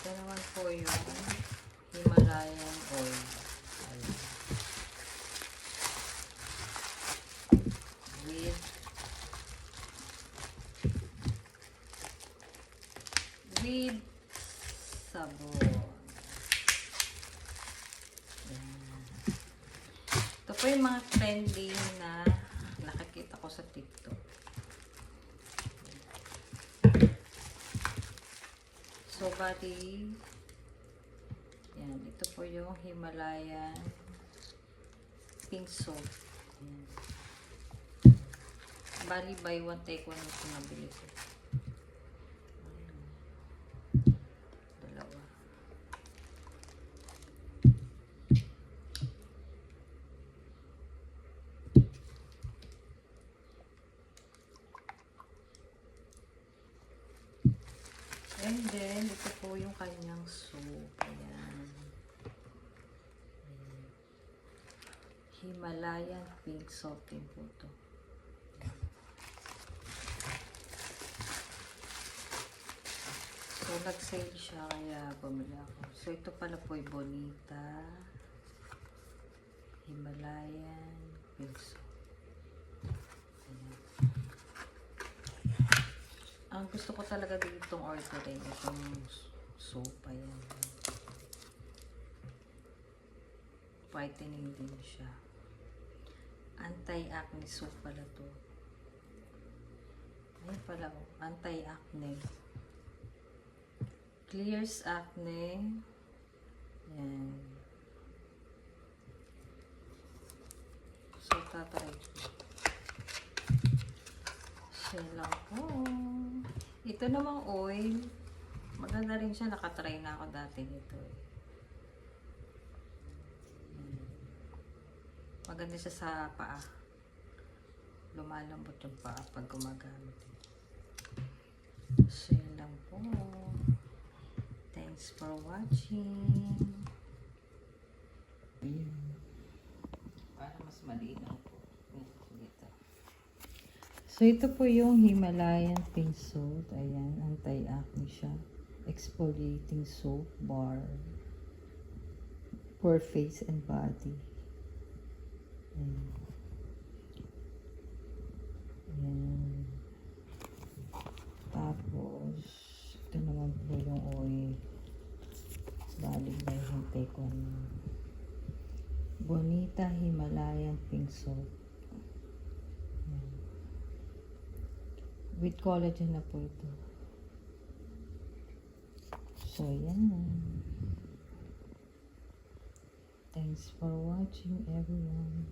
Ito naman po yung Himalayan oil. Ayan. With sabon. Ayan. Ito po yung mga trending na nakikita ko sa TikTok. So, bali, yan, ito po yung Himalayan pink soap. Yan. Bali, buy one, take one ito nabili ko. Ayan. Dalawa. And then, ito po yung kanyang soap. Ayan. Himalayan pink soap din po ito. So, nag-sale siya kaya bumili ako. So, ito pala po yung Bonita Himalayan pink soap. Ang gusto ko talaga ditong orderin itong soap. Ayan. Whitening din siya. Anti-acne soap pala to. Ayan pala oh. Anti-acne. Clears acne. Ayan. So, tatry ko. Siya lang po. Ito namang oil, maganda rin siya. Nakatry na ako dati nito. Maganda siya sa paa. Lumalambot yung paa pag gumagamit. So, yun lang po. Thanks for watching. Para mas malinaw po. Dito. So, ito po yung Himalayan pink soap. Ayan, anti-acne siya. Exfoliating soap bar for face and body. Ayan. Ayan. Tapos, ito naman po yung oil. Balik na yung take one. Bonita Himalayan pink soap. Ayan. With collagen na po ito. So, yan. Thanks for watching, everyone.